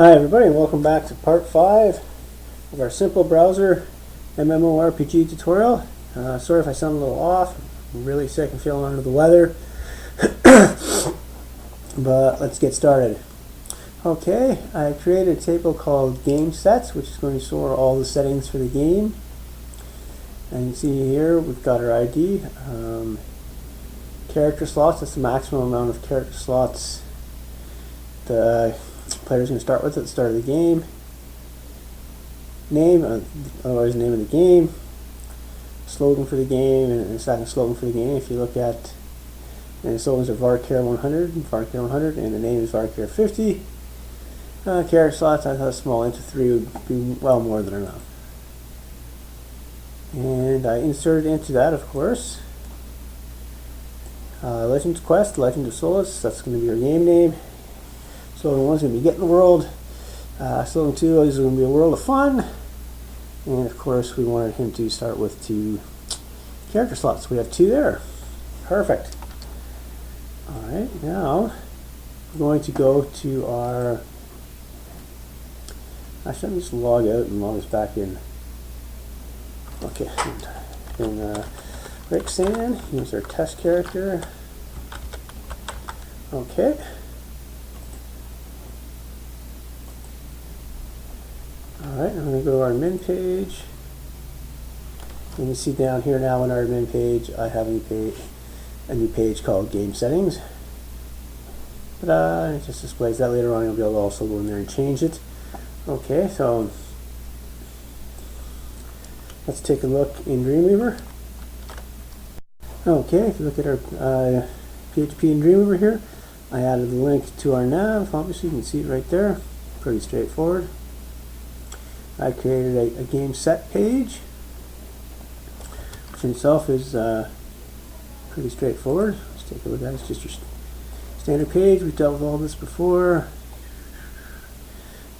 Hi everybody, and welcome back to part 5 of our simple browser MMORPG tutorial. Sorry if I sound a little off. I'm really sick and feeling under the weather. But let's get started. Okay, I created a table called game sets, which is going to store all the settings for the game. And you can see here we've got our ID. Character slots, that's the maximum amount of character slots the player's going to start with at the start of the game. Name, otherwise the name of the game. Slogan for the game, and a second slogan for the game. If you look at, and the slogans are varchar 100, and the name is varchar 50. Character slots, I thought small into 3 would be well more than enough. And I inserted into that, of course, Legends Quest, Legend of Solus, that's going to be your game name. Slogan 1 is going to be Get in the World. Slogan 2 is going to be a world of fun. And of course, we wanted him to start with 2 character slots. We have 2 there. Perfect. Alright, now we're going to go to our. Actually, let me just log out and log us back in. Okay. In Ricksand, use our test character. Okay. Alright, I'm going to go to our admin page. You can see down here now on our admin page, I have a new page called Game Settings. But it just displays that. Later on you'll be able to also go in there and change it. Okay, so let's take a look in Dreamweaver. Okay, if you look at our PHP in Dreamweaver here, I added the link to our nav. Obviously you can see it right there. Pretty straightforward. I created a game set page, which in itself is pretty straightforward. Let's take a look at it. It's just your standard page. We've dealt with all this before.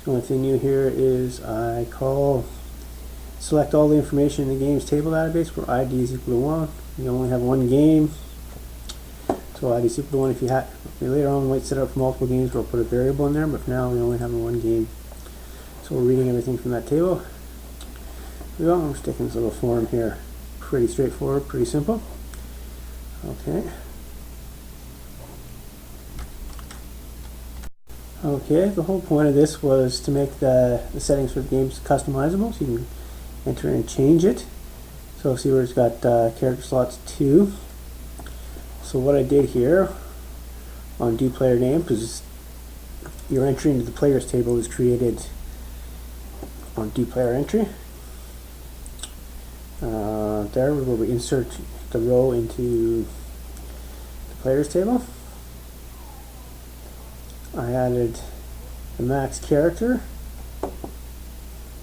The only thing new here is I select all the information in the game's table database where ID is equal to 1. You only have one game, so ID is equal to 1. If you later on might set up for multiple games, we'll put a variable in there, but for now we only have one game. So we're reading everything from that table. Here we go. I'm sticking this little form here. Pretty straightforward, pretty simple. Okay. Okay, the whole point of this was to make the settings for the games customizable, so you can enter and change it. So see where it's got character slots 2. So what I did here on do player name, because your entry into the players table is created on do player entry. There where we insert the row into the players table. I added the max character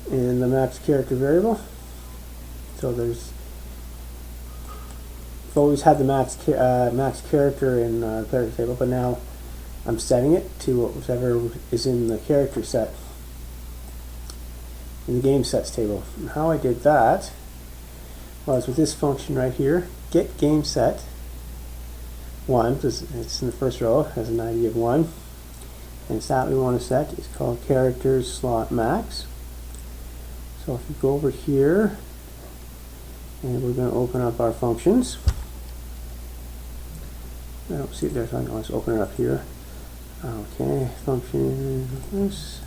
and the max character variable. So we've always had the max character in the players table, but now I'm setting it to whatever is in the character set in the game sets table. And how I did that was with this function right here, get game set 1, because it's in the first row, has an ID of 1, and it's that we want to set. It's called characters slot max. So if you go over here, and we're going to open up our functions. I don't see it there, so let's open it up here. Okay, function this.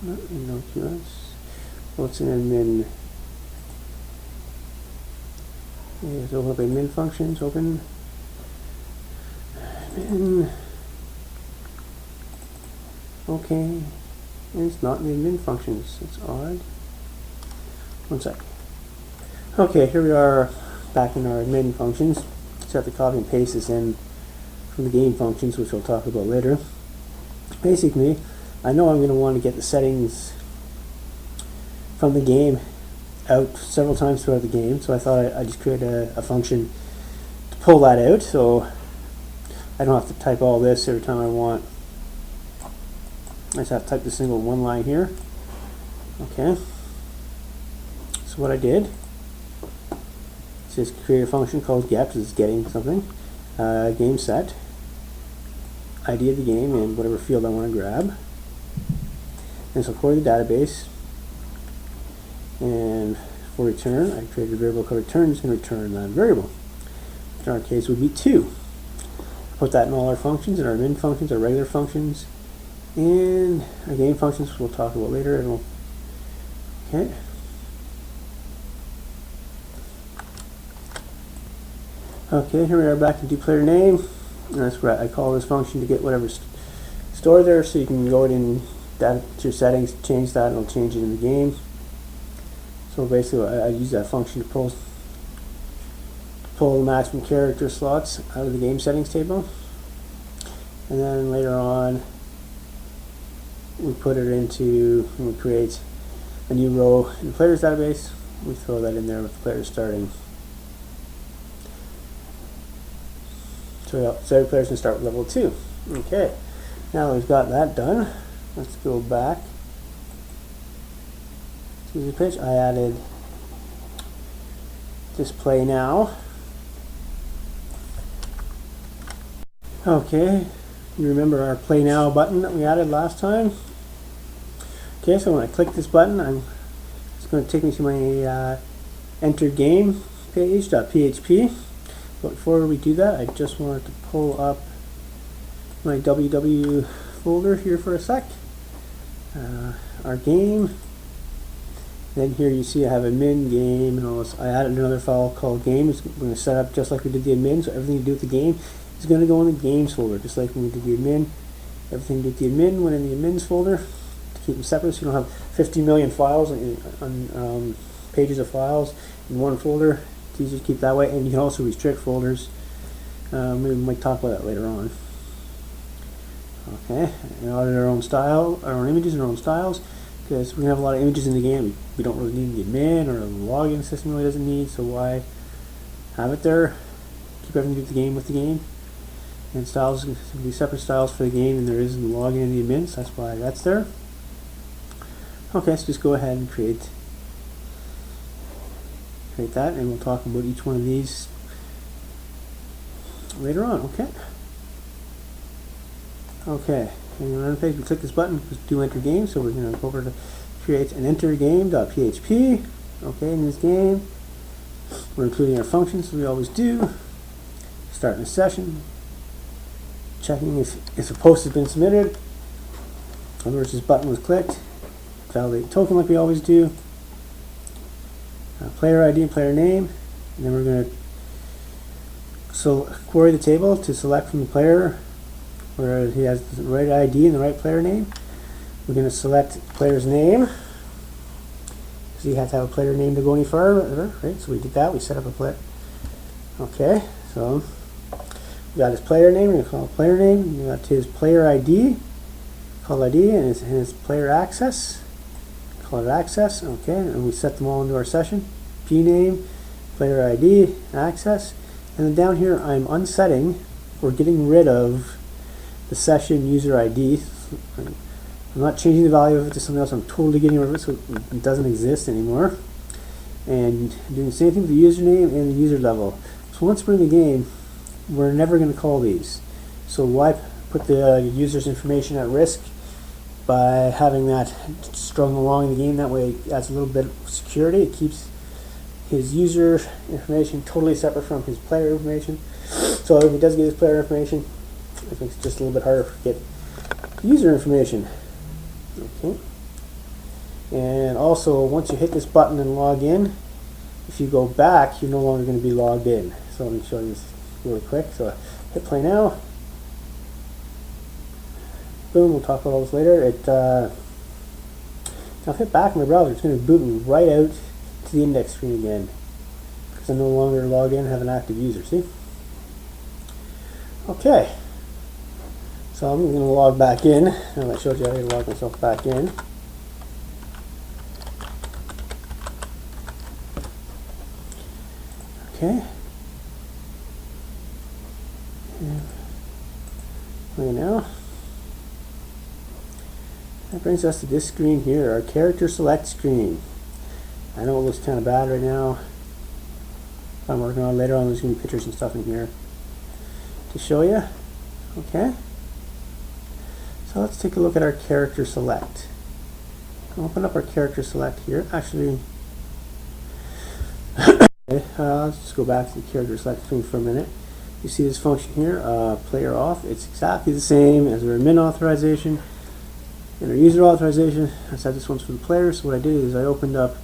No QS. What's an admin? Yeah, so open up admin functions. Open admin. Okay, and it's not in the admin functions. It's odd. One sec. Okay, here we are back in our admin functions. Just have to copy and paste this in from the game functions, which we'll talk about later. Basically, I know I'm going to want to get the settings from the game out several times throughout the game, so I thought I'd just create a function to pull that out, so I don't have to type all this every time I want. I just have to type the single one line here. Okay. So what I did is just create a function called get, because it's getting something, game set. ID of the game in whatever field I want to grab. And so query the database, and for return, I created a variable called return. It's going to return that variable. In our case, would be 2. Put that in all our functions, in our min functions, our regular functions, and our game functions. We'll talk about later. And okay. Okay, here we are back to do player name, and that's where I call this function to get whatever's stored there. So you can go in to your settings, change that, and it'll change it in the game. So basically, I use that function to pull the maximum character slots out of the game settings table, and then later on we put it into, when we create a new row in the players database, we throw that in there with the players starting. So every player's going to start with level 2. Okay, now that we've got that done, let's go back to the page. I added display now. Okay, you remember our play now button that we added last time? Okay, so when I click this button, it's going to take me to my enter game page .php. But before we do that, I just wanted to pull up my www folder here for a sec. Our game. Then here you see I have a min game, and I added another file called game. It's going to set up just like we did the admin, so everything to do with the game is going to go in the games folder, just like when we did the admin. Everything to do with the admin went in the admins folder to keep them separate, so you don't have 50 million files on pages of files in one folder. It's easier to keep that way, and you can also restrict folders. We might talk about that later on. Okay, and audit our own style, our own images and our own styles, because we're gonna have a lot of images in the game. We don't really need the admin, or the login system really doesn't need, so why have it there? Keep everything to do with the game with the game. And styles can be separate styles for the game, and there is in the login and the admins. That's why that's there. Okay, so just go ahead and create that, and we'll talk about each one of these later on. Okay. Okay. And on the page, we click this button to do enter game. So we're going to go over to create an enter game.php. Okay, in this game, we're including our functions as we always do. Starting a session, checking if a post has been submitted. In other words, this button was clicked. Validate token like we always do. Player ID and player name, and then we're going to query the table to select from the player where he has the right ID and the right player name. We're going to select the player's name, because you have to have a player name to go any further, right? So we did that. We set up a player. Okay, so we got his player name. We're going to call it player name. We got his player ID, call ID, and his player access. Call it access. Okay, and we set them all into our session. P name, player ID, access, and then down here I'm unsetting or getting rid of the session user ID. I'm not changing the value of it to something else. I'm totally getting rid of it, so it doesn't exist anymore. And doing the same thing with the username and the user level. So once we're in the game, we're never going to call these. So why put the user's information at risk by having that strung along in the game? That way it adds a little bit of security. It keeps his user information totally separate from his player information. So if he does get his player information, it makes it just a little bit harder to get user information. Okay. And also, once you hit this button and log in, if you go back, you're no longer going to be logged in. So let me show you this really quick. So hit play now. Boom, we'll talk about all this later. Now if I hit back in my browser, it's going to boot me right out to the index screen again, because I'm no longer logged in and have an active user. See? Okay. So I'm going to log back in. Now I showed you how to log myself back in. Okay. Play now. That brings us to this screen here, our character select screen. I know it looks kind of bad right now. I'm working on it later on. There's going to be pictures and stuff in here to show you. Okay. So let's take a look at our character select. Open up our character select here. Actually, okay, let's just go back to the character select screen for a minute. You see this function here, player auth. It's exactly the same as our admin authorization and our user authorization, except this one's for the player. So what I did is I opened up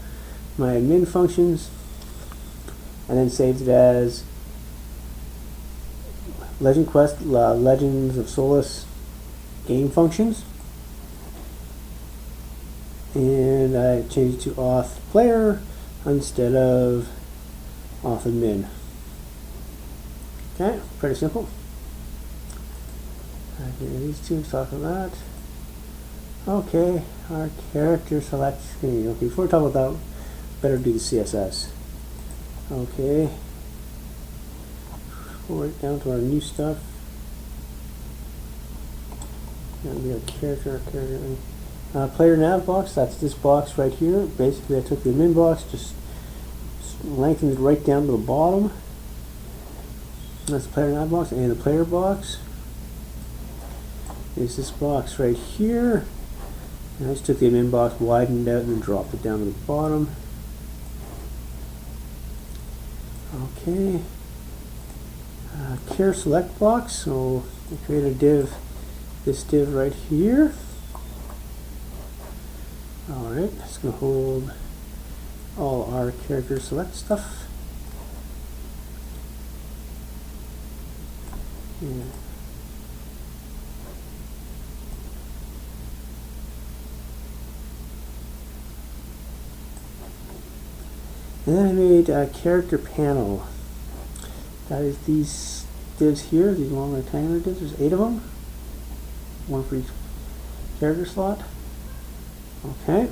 my admin functions and then saved it as Legend Quest, Legends of Solus game functions, and I changed it to auth player instead of auth admin. Okay, pretty simple. These two, talk about that. Okay, our character select screen. Okay, before we talk about that, better do the CSS. Okay, right down to our new stuff. That'll be our character. Player nav box, that's this box right here. Basically, I took the admin box, just lengthened it right down to the bottom. That's the player nav box, and the player box is this box right here. And I just took the admin box, widened it out, and then dropped it down to the bottom. Okay. Care select box, so I create a div, this div right here. Alright, it's going to hold all our character select stuff. Yeah. And then I made a character panel. That is these divs here, these long rectangular divs. There's 8 of them, one for each character slot. Okay,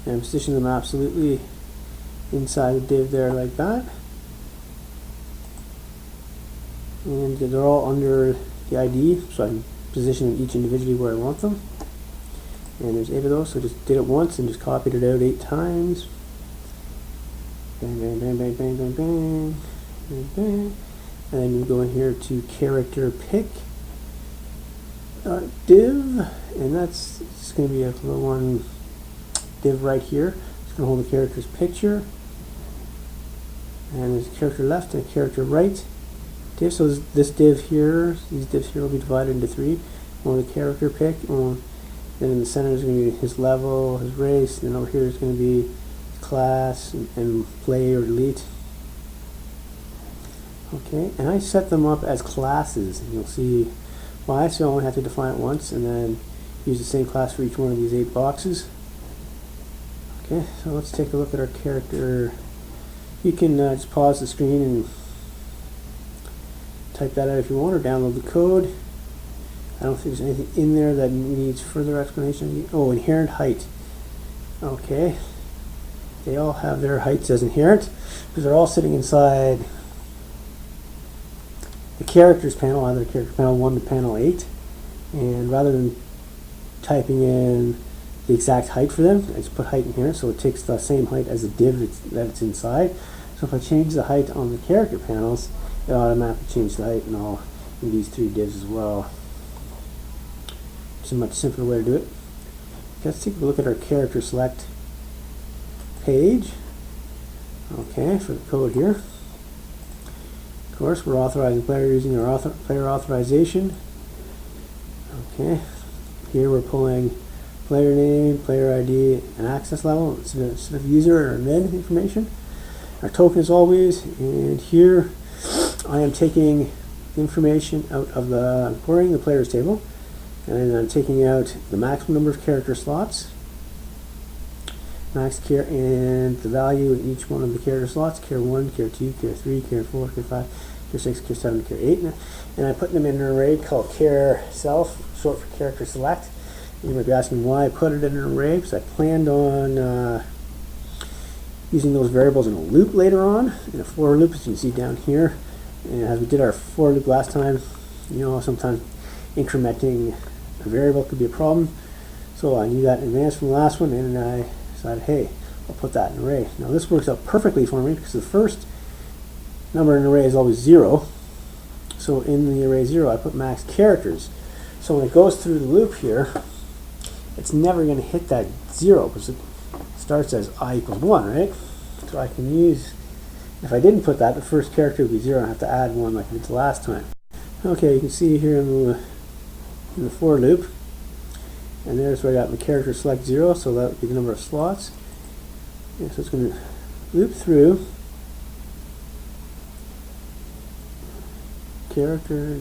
and I'm positioning them absolutely inside the div there like that, and they're all under the ID, so I can position them each individually where I want them. And there's 8 of those, so I just did it once and just copied it out 8 times. Bang, bang, bang, bang, bang, bang, bang, bang, bang. And then you go in here to character pick div, and that's just going to be a little one div right here. It's going to hold the character's picture, and there's a character left and a character right div. So this div here, these divs here will be divided into 3. One the character pick, then in the center is going to be his level, his race, and then over here is going to be class and play or delete. Okay, and I set them up as classes, and you'll see why. So I only have to define it once and then use the same class for each one of these 8 boxes. Okay, so let's take a look at our character. You can just pause the screen and type that out if you want, or download the code. I don't think there's anything in there that needs further explanation. Oh, inherent height. Okay, they all have their heights as inherent because they're all sitting inside the characters panel, either character panel 1 to panel 8, and rather than typing in the exact height for them, I just put height in here, so it takes the same height as the div that it's inside. So if I change the height on the character panels, it automatically changes the height in these 3 divs as well. It's a much simpler way to do it. Let's take a look at our character select page. Okay, for the code here. Of course, we're authorizing player using our player authorization. Okay, here we're pulling player name, player ID, and access level instead of user or admin information. Our token as always, and here I am taking information out of the querying the players table, and I'm taking out the maximum number of character slots, max care, and the value in each one of the character slots, care 1, care 2, care 3, care 4, care 5, care 6, care 7, care 8, and I put them in an array called care self, short for character select. You might be asking why I put it in an array, because I planned on using those variables in a loop later on, in a for loop, as you can see down here. And as we did our for loop last time, you know, sometimes incrementing a variable could be a problem. So I knew that in advance from the last one, and I decided, hey, I'll put that in an array. Now this works out perfectly for me because the first number in an array is always 0. So in the array 0, I put max characters. So when it goes through the loop here, it's never going to hit that 0 because it starts as I equals 1, right? So I can use, if I didn't put that, the first character would be 0 and I have to add 1 like I did the last time. Okay, you can see here in the for loop, and there's where I got my character select 0, so that would be the number of slots. And so it's going to loop through character.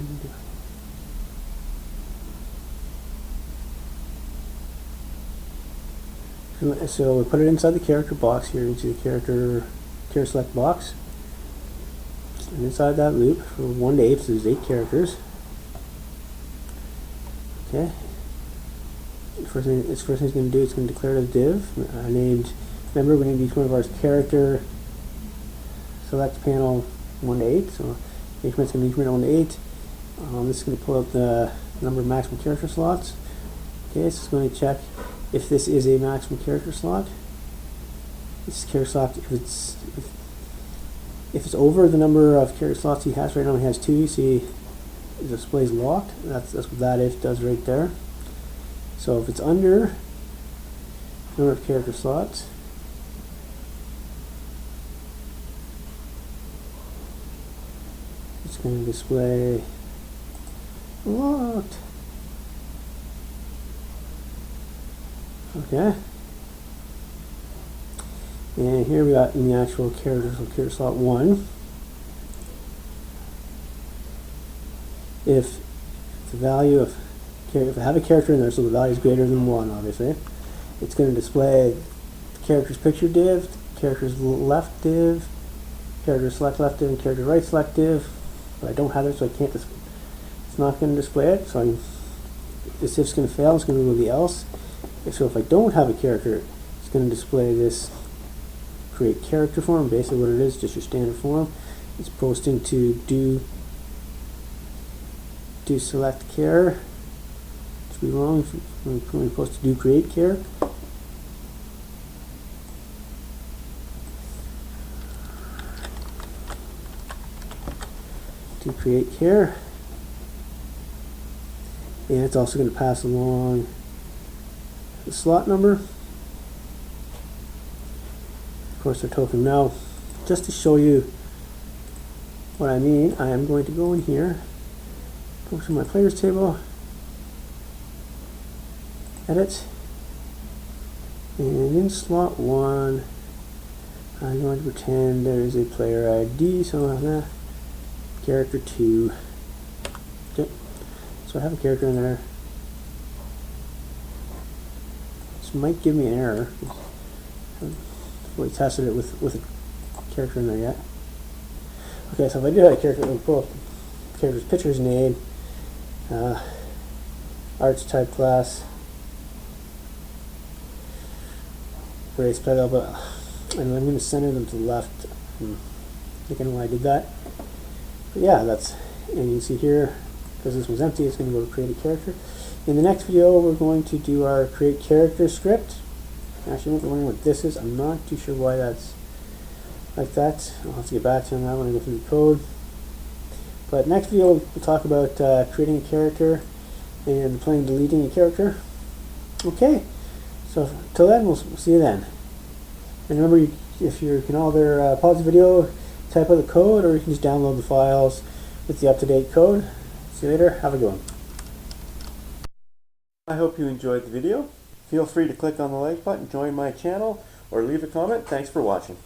So we put it inside the character box here. You can see the character select box. And inside that loop, from 1 to 8, so there's 8 characters. Okay. First thing it's going to do, it's going to declare a div. Remember, we named each one of ours character select panel 1 to 8. So increment's going to increment 1 to 8. This is going to pull out the number of maximum character slots. Okay, so it's going to check if this is a maximum character slot. This character slot, if it's over the number of character slots he has right now, he has 2. You see, the display is locked. That's what that if does right there. So if it's under the number of character slots, it's going to display locked. Okay. And here we got in the actual character, so character slot 1. If the value of, if I have a character in there, so the value is greater than 1, obviously, it's going to display the character's picture div, character's left div, character select left div, and character right select div. But I don't have it, so I can't. It's not going to display it. So this if's going to fail. It's going to remove the else. So if I don't have a character, it's going to display this create character form. Basically what it is, just your standard form. It's posting to do select char. It's be wrong. We're supposed to do create char. To create char. And it's also going to pass along the slot number, of course, our token. Now, just to show you what I mean, I am going to go in here, go to my players table, edit, and in slot 1, I'm going to pretend there is a player ID, so I have character 2. Okay, so I have a character in there. Might give me an error. I haven't fully tested it with a character in there yet. Okay, so if I do have a character, we'll pull up the character's picture's name, arts type class, race pedal, and I'm going to center them to the left. I think I know why I did that. But yeah, and you can see here, because this one's empty, it's going to go to create a character. In the next video, we're going to do our create character script. Actually, I'm wondering what this is. I'm not too sure why that's like that. I'll have to get back to you on that when I go through the code. But next video, we'll talk about creating a character and playing and deleting a character. Okay, so till then, we'll see you then. And remember, if you can either pause the video, type out the code, or you can just download the files with the up-to-date code. See you later. Have a good one. I hope you enjoyed the video. Feel free to click on the like button, join my channel, or leave a comment. Thanks for watching.